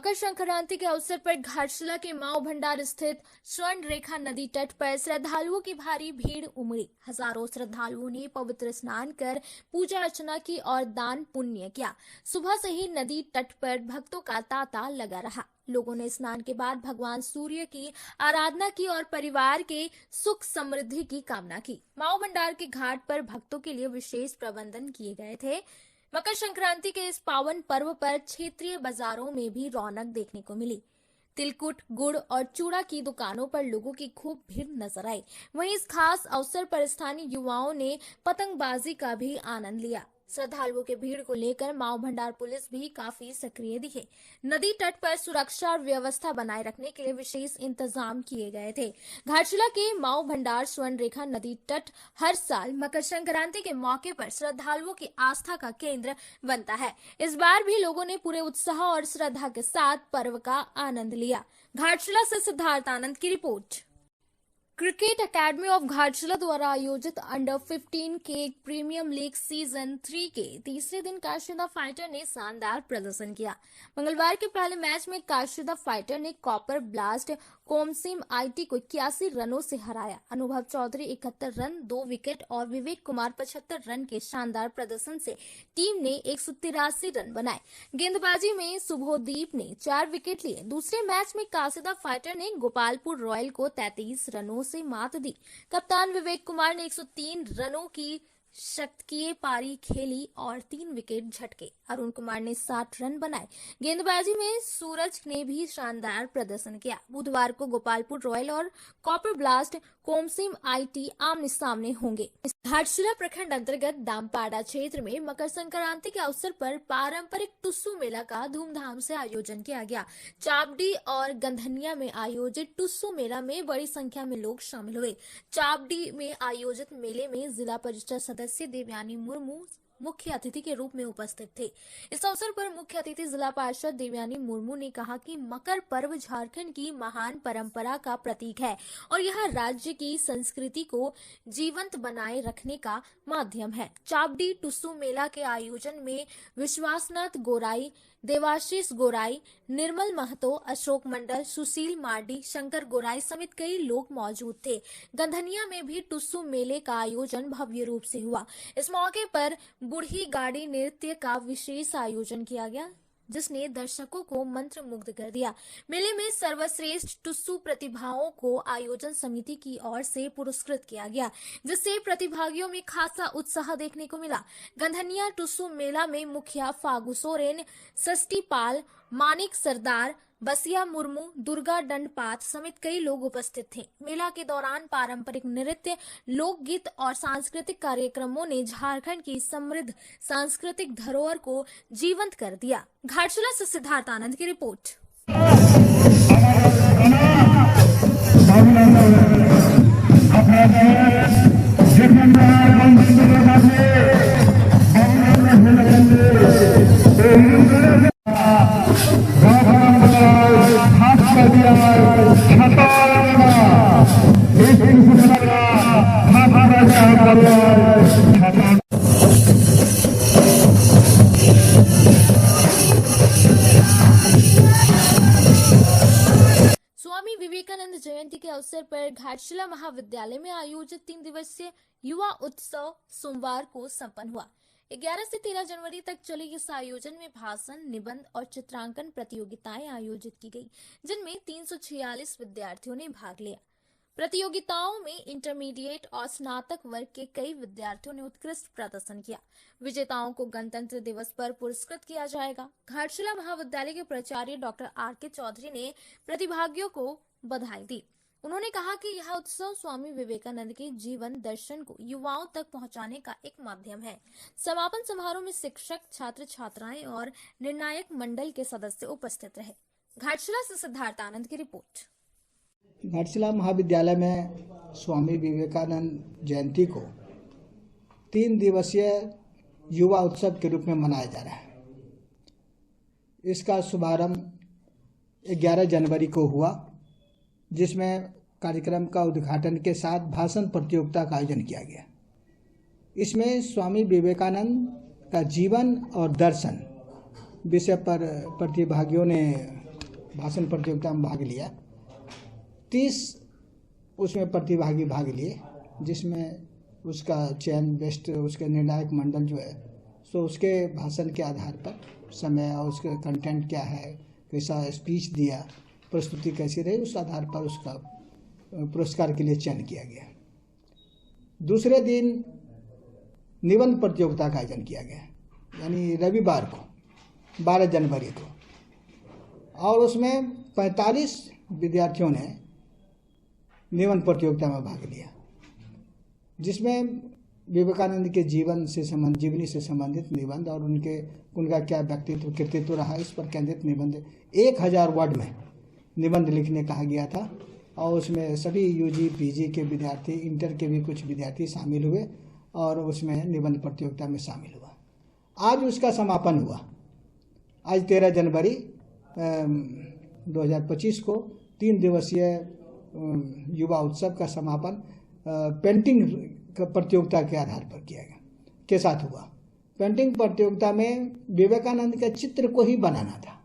मकर संक्रांति के अवसर पर घाटशिला के माऊ भंडार स्थित स्वर्ण रेखा नदी तट पर श्रद्धालुओं की भारी भीड़ उमड़ी। हजारों श्रद्धालुओं ने पवित्र स्नान कर पूजा अर्चना की और दान पुण्य किया। सुबह से ही नदी तट पर भक्तों का तांता लगा रहा। लोगों ने स्नान के बाद भगवान सूर्य की आराधना की और परिवार के सुख समृद्धि की कामना की। माऊ भंडार के घाट पर भक्तों के लिए विशेष प्रबंधन किए गए थे। मकर संक्रांति के इस पावन पर्व पर क्षेत्रीय बाजारों में भी रौनक देखने को मिली। तिलकुट, गुड़ और चूड़ा की दुकानों पर लोगों की खूब भीड़ नजर आई। वहीं इस खास अवसर पर स्थानीय युवाओं ने पतंगबाजी का भी आनंद लिया। श्रद्धालुओं के भीड़ को लेकर माऊ भंडार पुलिस भी काफी सक्रिय दिखे। नदी तट पर सुरक्षा और व्यवस्था बनाए रखने के लिए विशेष इंतजाम किए गए थे। घाटशिला के माऊ भंडार स्वर्ण रेखा नदी तट हर साल मकर संक्रांति के मौके पर श्रद्धालुओं की आस्था का केंद्र बनता है। इस बार भी लोगों ने पूरे उत्साह और श्रद्धा के साथ पर्व का आनंद लिया। घाटशिला से सिद्धार्थ आनंद की report. Cricket academy of Ghatshila द्वारा आयोजित अंडर 15 के प्रीमियम लीग सीजन 3 के तीसरे दिन काशीदा फाइटर ने शानदार प्रदर्शन किया। मंगलवार के पहले मैच में काशीदा फाइटर ने कॉपर ब्लास्ट कोमसिम आईटी को 81 रनों से हराया। अनुभव चौधरी 71 रन, 2 विकेट और विवेक कुमार 75 रन के शानदार प्रदर्शन से टीम ने 183 रन बनाए। गेंदबाजी में शुभोदीप ने 4 विकेट लिए। दूसरे मैच में काशीदा फाइटर ने गोपालपुर रॉयल को 33 रनों से मात दी। कप्तान विवेक कुमार ने 103 रनों की शतकीय पारी खेली और 3 विकेट झटके। अरुण कुमार ने 60 रन बनाए। गेंदबाजी में सूरज ने भी शानदार प्रदर्शन किया। बुधवार को गोपालपुर रॉयल और कॉपर ब्लास्ट कोमसिम आईटी आमने सामने होंगे। घाटशिला प्रखंड अंतर्गत दामपाड़ा क्षेत्र में मकर संक्रांति के अवसर पर पारंपरिक टुस्सू मेला का धूमधाम से आयोजन किया गया। चापडी और गंधनिया में आयोजित टुस्सू मेला में बड़ी संख्या में लोग शामिल हुए। चापडी में आयोजित मेले में जिला परिषद सदस्य देवयानी मुर्मू मुख्य अतिथि के रूप में उपस्थित थे। इस अवसर पर मुख्य अतिथि जिला पार्षद देवयानी मुर्मू ने कहा कि मकर पर्व झारखंड की महान परंपरा का प्रतीक है और यह राज्य की संस्कृति को जीवंत बनाए रखने का माध्यम है। चापडी टुस्सू मेला के आयोजन में विश्वासनाथ गोराई, देवाशीष गोराई, निर्मल महतो, अशोक मंडल, सुशील मार्डी, शंकर गोराई समेत कई लोग मौजूद थे। गंधनिया में भी टुस्सू मेले का आयोजन भव्य रूप से हुआ। इस मौके पर बूढ़ी गाड़ी नृत्य का विशेष आयोजन किया गया, जिसने दर्शकों को मंत्र मुग्ध कर दिया। मेले में सर्वश्रेष्ठ टुस्सू प्रतिभाओं को आयोजन समिति की ओर से पुरस्कृत किया गया, जिससे प्रतिभागियों में खासा उत्साह देखने को मिला। गंधनिया टुस्सू मेला में मुखिया फागू सोरेन, षष्ठी पाल, मानिक सरदार, बसिया मुर्मू, दुर्गा दंडपात समेत कई लोग उपस्थित थे। मेला के दौरान पारंपरिक नृत्य, लोकगीत और सांस्कृतिक कार्यक्रमों ने झारखंड की समृद्ध सांस्कृतिक धरोहर को जीवंत कर दिया। घाटशिला से सिद्धार्थ आनंद की रिपोर्ट। स्वामी विवेकानंद जयंती के अवसर पर घाटशिला महाविद्यालय में आयोजित 3 दिवसीय युवा उत्सव सोमवार को संपन्न हुआ। 11 से 13 जनवरी तक चले इस आयोजन में भाषण, निबंध और चित्रांकन प्रतियोगिताएं आयोजित की गई, जिनमें 346 विद्यार्थियों ने भाग लिया। प्रतियोगिताओं में इंटरमीडिएट और स्नातक वर्ग के कई विद्यार्थियों ने उत्कृष्ट प्रदर्शन किया। विजेताओं को गणतंत्र दिवस पर पुरस्कृत किया जाएगा। घाटशिला महाविद्यालय के प्राचार्य डॉक्टर आर.के. चौधरी ने प्रतिभागियों को बधाई दी। उन्होंने कहा कि यह उत्सव स्वामी विवेकानंद के जीवन दर्शन को युवाओं तक पहुंचाने का एक माध्यम है। समापन समारोह में शिक्षक, छात्र छात्राएं और निर्णायक मंडल के सदस्य उपस्थित रहे। घाटशिला से सिद्धार्थ आनंद की रिपोर्ट। घाटशिला महाविद्यालय में स्वामी विवेकानंद जयंती को 3 दिवसीय युवा उत्सव के रूप में मनाया जा रहा है। इसका शुभारंभ 11 जनवरी को हुआ, जिसमें कार्यक्रम का उद्घाटन के साथ भाषण प्रतियोगिता का आयोजन किया गया। इसमें स्वामी विवेकानंद का जीवन और दर्शन विषय पर प्रतिभागियों ने भाषण प्रतियोगिता में भाग लिया। 30 उसमें प्रतिभागी भाग लिए, जिसमें उसका चयन बेस्ट उसके निर्णायक मंडल जो है सो उसके भाषण के आधार पर समय और उसके कंटेंट क्या है, कैसा स्पीच दिया, प्रस्तुति कैसी रही, उस आधार पर उसका पुरस्कार के लिए चयन किया गया। दूसरे दिन निबंध प्रतियोगिता का आयोजन किया गया, यानी रविवार को 12 जनवरी को, और उसमें 45 विद्यार्थियों ने निबंध प्रतियोगिता में भाग लिया, जिसमें विवेकानंद के जीवनी से संबंधित निबंध और उनका क्या व्यक्तित्व कृतित्व रहा, इस पर केंद्रित निबंध 1000 वर्ड में निबंध लिखने कहा गया था। और उसमें सभी यूजी पीजी के विद्यार्थी, इंटर के भी कुछ विद्यार्थी शामिल हुए और उसमें निबंध प्रतियोगिता में शामिल हुआ। आज उसका समापन हुआ। आज 13 जनवरी 2025 को 3 दिवसीय युवा उत्सव का समापन पेंटिंग प्रतियोगिता के आधार पर किया गया के साथ हुआ। पेंटिंग प्रतियोगिता में विवेकानंद के चित्र को ही बनाना था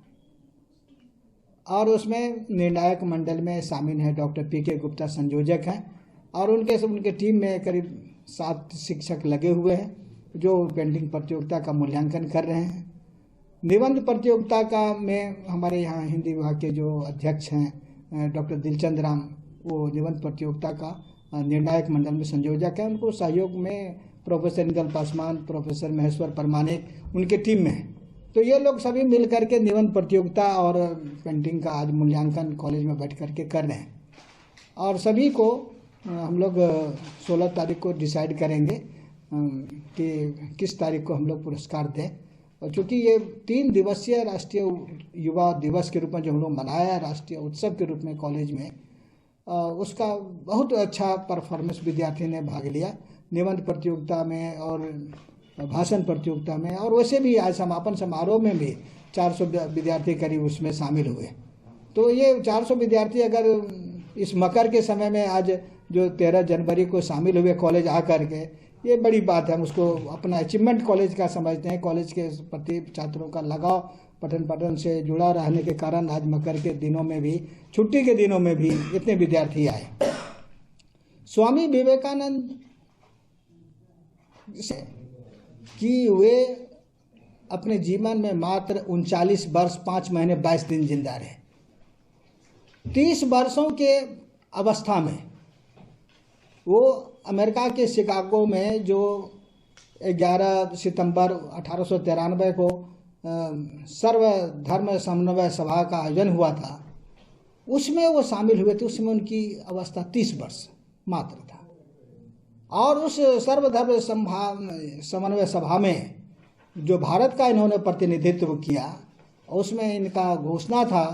और उसमें निर्णायक मंडल में शामिल हैं डॉक्टर पीके गुप्ता संयोजक हैं और उनके टीम में करीब 7 शिक्षक लगे हुए हैं जो पेंटिंग प्रतियोगिता का मूल्यांकन कर रहे हैं। निबंध प्रतियोगिता का में हमारे यहाँ हिंदी विभाग के जो अध्यक्ष हैं डॉक्टर दिलचंद राम, वो निबंध प्रतियोगिता का निर्णायक मंडल में संयोजक है। उनको सहयोग में प्रोफेसर इंदल पासवान, प्रोफेसर महेश्वर परमानिक उनके टीम में है। तो ये लोग सभी मिल करके निबंध प्रतियोगिता और पेंटिंग का आज मूल्यांकन कॉलेज में बैठ करके कर रहे हैं और सभी को हम लोग 16 तारीख को डिसाइड करेंगे कि किस तारीख को हम लोग पुरस्कार दें। और चूँकि ये 3 दिवसीय राष्ट्रीय युवा दिवस के रूप में जो हम लोग मनाया, राष्ट्रीय उत्सव के रूप में कॉलेज में, उसका बहुत अच्छा परफॉर्मेंस विद्यार्थी ने भाग लिया निबंध प्रतियोगिता में और भाषण प्रतियोगिता में। और वैसे भी आज समापन समारोह में भी 400 विद्यार्थी करीब उसमें शामिल हुए। तो ये 400 विद्यार्थी अगर इस मकर के समय में आज जो 13 जनवरी को शामिल हुए कॉलेज आ करके, ये बड़ी बात है। हम उसको अपना अचीवमेंट कॉलेज का समझते हैं। कॉलेज के प्रति छात्रों का लगाव पठन से जुड़ा रहने के कारण आज मकर के दिनों में भी, छुट्टी के दिनों में भी इतने विद्यार्थी आए। स्वामी विवेकानंद कि वे अपने जीवन में मात्र 39 वर्ष 5 महीने 22 दिन जिंदा रहे। 30 वर्षों के अवस्था में वो अमेरिका के शिकागो में जो 11 सितंबर 1893 को सर्वधर्म समन्वय सभा का आयोजन हुआ था, उसमें वो शामिल हुए थे। उसमें उनकी अवस्था 30 वर्ष मात्र था। और उस सर्वधर्म समन्वय सभा में जो भारत का इन्होंने प्रतिनिधित्व किया, उसमें इनका घोषणा था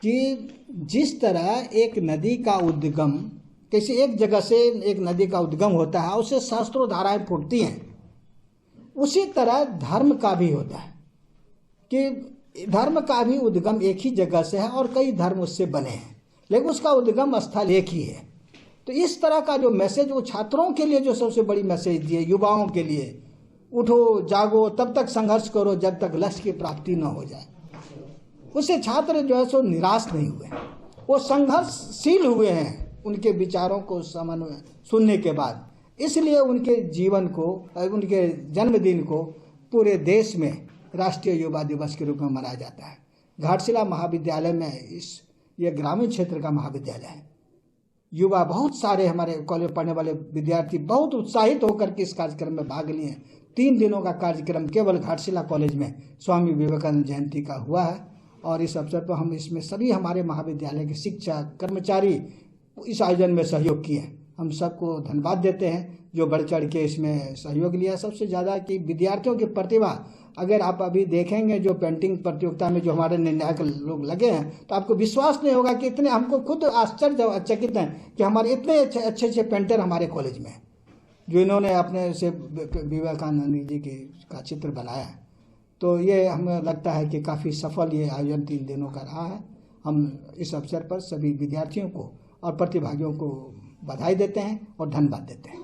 कि जिस तरह एक नदी का उद्गम, किसी एक जगह से एक नदी का उद्गम होता है, उससे सहस्त्रों धाराएं फूटती हैं, उसी तरह धर्म का भी होता है कि धर्म का भी उद्गम एक ही जगह से है और कई धर्म उससे बने हैं, लेकिन उसका उद्गम स्थल एक ही है। तो इस तरह का जो मैसेज वो छात्रों के लिए जो सबसे बड़ी मैसेज दिए, युवाओं के लिए, उठो जागो, तब तक संघर्ष करो जब तक लक्ष्य की प्राप्ति न हो जाए। उससे छात्र जो है सो निराश नहीं हुए, वो संघर्षशील हुए हैं उनके विचारों को सुनने के बाद। इसलिए उनके जीवन को, उनके जन्मदिन को पूरे देश में राष्ट्रीय युवा दिवस के रूप में मनाया जाता है। घाटशिला महाविद्यालय में ये ग्रामीण क्षेत्र का महाविद्यालय है। युवा बहुत सारे हमारे कॉलेज पढ़ने वाले विद्यार्थी बहुत उत्साहित होकर के इस कार्यक्रम में भाग लिए। 3 दिनों का कार्यक्रम केवल घाटशिला कॉलेज में स्वामी विवेकानंद जयंती का हुआ है और इस अवसर पर हम इसमें सभी हमारे महाविद्यालय के शिक्षक कर्मचारी इस आयोजन में सहयोग किए। हम सबको धन्यवाद देते हैं जो बढ़ चढ़ के इसमें सहयोग लिया। सबसे ज़्यादा कि विद्यार्थियों की प्रतिभा, अगर आप अभी देखेंगे जो पेंटिंग प्रतियोगिता में जो हमारे निर्णायक लोग लगे हैं, तो आपको विश्वास नहीं होगा कि इतने, हमको खुद आश्चर्यचकित हैं कि हमारे इतने अच्छे पेंटर हमारे कॉलेज में जो इन्होंने अपने से विवेकानंद जी का चित्र बनाया है। तो ये हमें लगता है कि काफ़ी सफल ये आयोजन 3 दिनों का रहा है। हम इस अवसर पर सभी विद्यार्थियों को और प्रतिभागियों को बधाई देते हैं और धन्यवाद देते हैं।